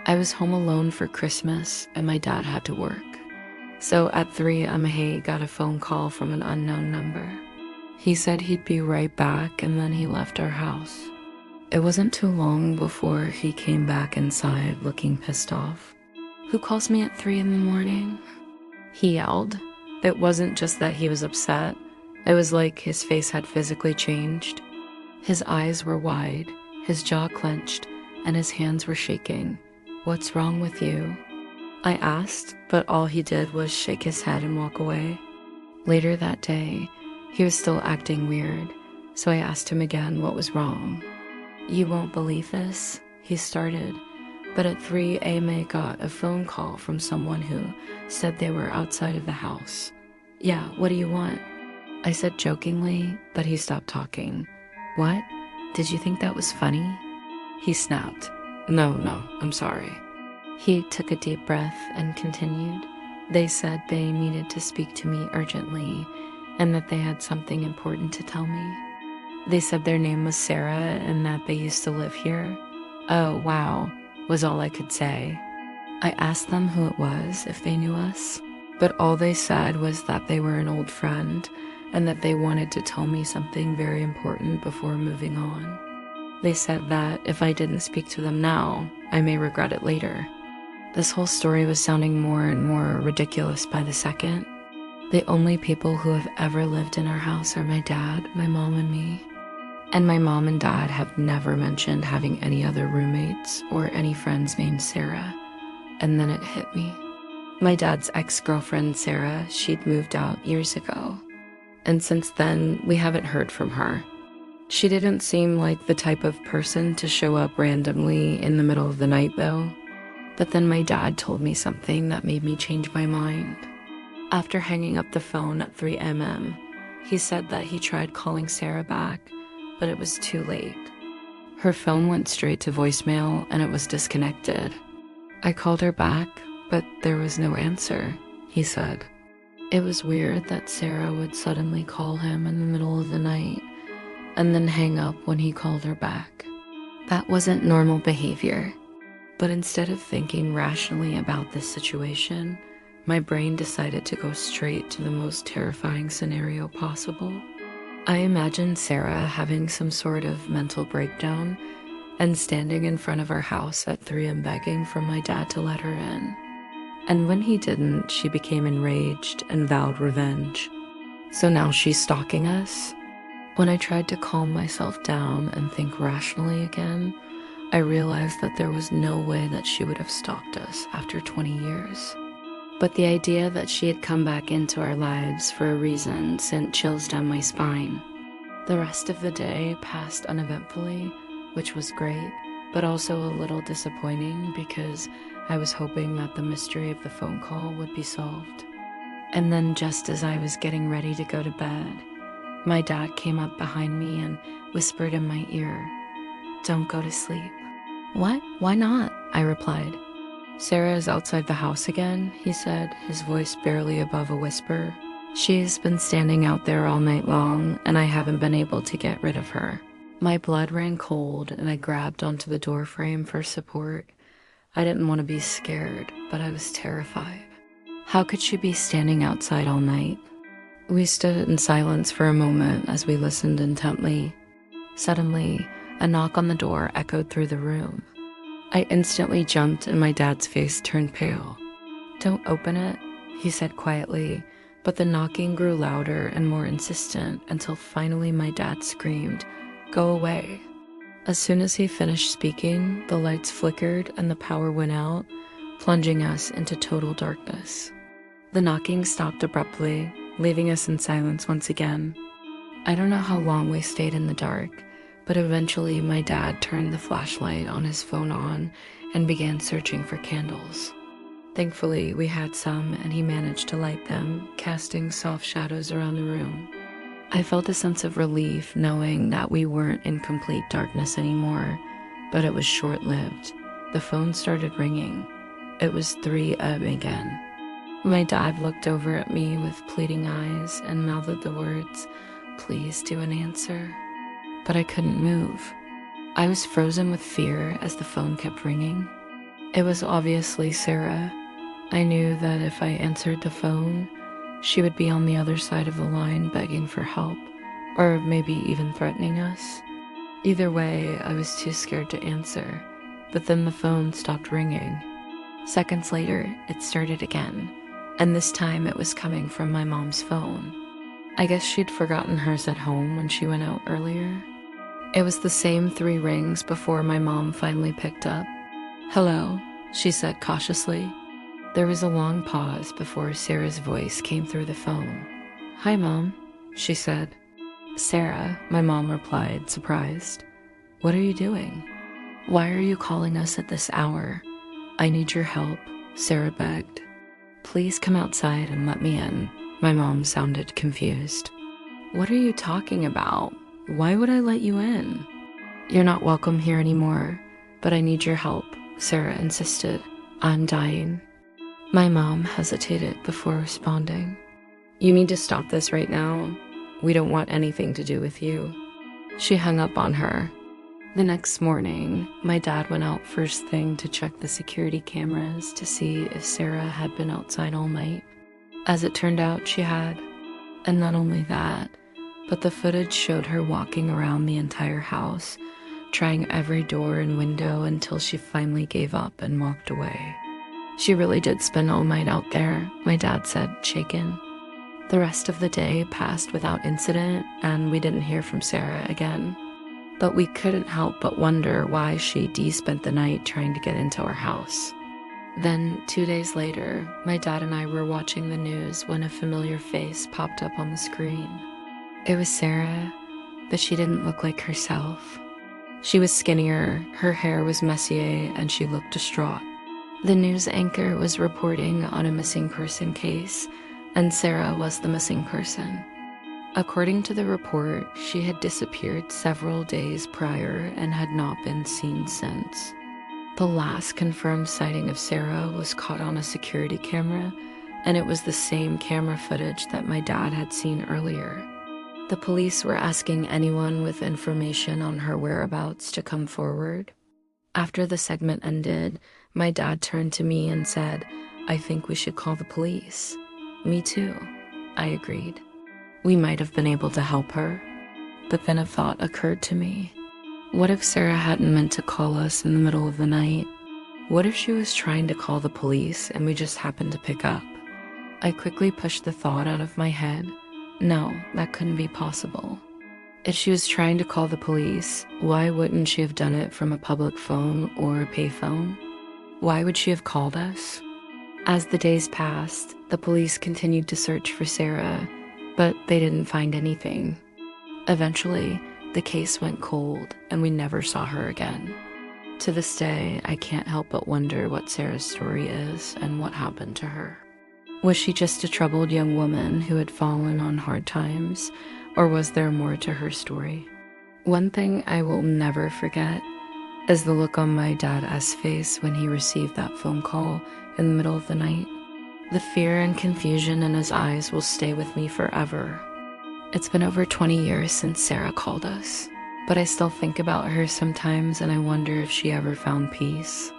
I was home alone for Christmas and my dad had to work. So at 3 I'm got a phone call from an unknown number. He said he'd be right back and then he left our house. It wasn't too long before he came back inside looking pissed off. "Who calls me at 3 in the morning?" He yelled. It wasn't just that he was upset. It was like his face had physically changed. His eyes were wide, his jaw clenched, and his hands were shaking. "What's wrong with you?" I asked, but all he did was shake his head and walk away. Later that day, he was still acting weird, so I asked him again what was wrong. "You won't believe this," he started, but at 3 a.m. I got a phone call from someone who said they were outside of the house. "Yeah, what do you want?" I said jokingly, but he stopped talking. "What? Did you think that was funny?" He snapped. No, I'm sorry." He took a deep breath and continued. "They said they needed to speak to me urgently and that they had something important to tell me. They said their name was Sarah and that they used to live here." "Oh, wow," was all I could say. I asked them who it was, if they knew us, but all they said was that they were an old friend and that they wanted to tell me something very important before moving on. They said that if I didn't speak to them now, I may regret it later. This whole story was sounding more and more ridiculous by the second. The only people who have ever lived in our house are my dad, my mom, and me. And my mom and dad have never mentioned having any other roommates or any friends named Sarah. And then it hit me. My dad's ex-girlfriend, Sarah, she'd moved out years ago. And since then, we haven't heard from her. She didn't seem like the type of person to show up randomly in the middle of the night, though. But then my dad told me something that made me change my mind. After hanging up the phone at 3 a.m., he said that he tried calling Sarah back, but it was too late. Her phone went straight to voicemail and it was disconnected. I called her back, but there was no answer, he said. It was weird that Sarah would suddenly call him in the middle of the night and then hang up when he called her back. That wasn't normal behavior. But instead of thinking rationally about this situation, my brain decided to go straight to the most terrifying scenario possible. I imagined Sarah having some sort of mental breakdown and standing in front of our house at 3 and begging for my dad to let her in. And when he didn't, she became enraged and vowed revenge. So now she's stalking us? When I tried to calm myself down and think rationally again, I realized that there was no way that she would have stalked us after 20 years. But the idea that she had come back into our lives for a reason sent chills down my spine. The rest of the day passed uneventfully, which was great, but also a little disappointing because I was hoping that the mystery of the phone call would be solved. And then just as I was getting ready to go to bed, my dad came up behind me and whispered in my ear, "Don't go to sleep." "What? Why not?" I replied. "Sarah is outside the house again," he said, his voice barely above a whisper. "She's been standing out there all night long, and I haven't been able to get rid of her." My blood ran cold, and I grabbed onto the door frame for support. I didn't want to be scared, but I was terrified. How could she be standing outside all night? We stood in silence for a moment as we listened intently. Suddenly, a knock on the door echoed through the room. I instantly jumped and my dad's face turned pale. "Don't open it," he said quietly, but the knocking grew louder and more insistent until finally my dad screamed, "Go away." As soon as he finished speaking, the lights flickered and the power went out, plunging us into total darkness. The knocking stopped abruptly, leaving us in silence once again. I don't know how long we stayed in the dark, but eventually my dad turned the flashlight on his phone on and began searching for candles. Thankfully, we had some and he managed to light them, casting soft shadows around the room. I felt a sense of relief knowing that we weren't in complete darkness anymore, but it was short-lived. The phone started ringing. It was 3 a.m. again. My dad looked over at me with pleading eyes and mouthed the words, "Please do an answer." But I couldn't move. I was frozen with fear as the phone kept ringing. It was obviously Sarah. I knew that if I answered the phone, she would be on the other side of the line begging for help, or maybe even threatening us. Either way, I was too scared to answer, but then the phone stopped ringing. Seconds later, it started again, and this time it was coming from my mom's phone. I guess she'd forgotten hers at home when she went out earlier. It was the same 3 rings before my mom finally picked up. "Hello," she said cautiously. There was a long pause before Sarah's voice came through the phone. "Hi, Mom," she said. "Sarah," my mom replied, surprised. "What are you doing? Why are you calling us at this hour? I need your help," Sarah begged. "Please come outside and let me in." My mom sounded confused. "What are you talking about? Why would I let you in?" "You're not welcome here anymore, but I need your help," Sarah insisted. "I'm dying." My mom hesitated before responding. "You need to stop this right now. We don't want anything to do with you." She hung up on her. The next morning, my dad went out first thing to check the security cameras to see if Sarah had been outside all night. As it turned out, she had. And not only that, but the footage showed her walking around the entire house, trying every door and window until she finally gave up and walked away. "She really did spend all night out there," my dad said, shaken. The rest of the day passed without incident, and we didn't hear from Sarah again. But we couldn't help but wonder why she spent the night trying to get into our house. Then, 2 days later, my dad and I were watching the news when a familiar face popped up on the screen. It was Sarah, but she didn't look like herself. She was skinnier, her hair was messier, and she looked distraught. The news anchor was reporting on a missing person case, and Sarah was the missing person. According to the report, she had disappeared several days prior and had not been seen since. The last confirmed sighting of Sarah was caught on a security camera, and it was the same camera footage that my dad had seen earlier. The police were asking anyone with information on her whereabouts to come forward. After the segment ended, my dad turned to me and said, "I think we should call the police." "Me too," I agreed. We might have been able to help her. But then a thought occurred to me. What if Sarah hadn't meant to call us in the middle of the night? What if she was trying to call the police and we just happened to pick up? I quickly pushed the thought out of my head. No, that couldn't be possible. If she was trying to call the police, why wouldn't she have done it from a public phone or a payphone? Why would she have called us? As the days passed, the police continued to search for Sarah, but they didn't find anything. Eventually, the case went cold and we never saw her again. To this day, I can't help but wonder what Sarah's story is and what happened to her. Was she just a troubled young woman who had fallen on hard times, or was there more to her story? One thing I will never forget is the look on my dad's face when he received that phone call in the middle of the night. The fear and confusion in his eyes will stay with me forever. It's been over 20 years since Sarah called us, but I still think about her sometimes and I wonder if she ever found peace.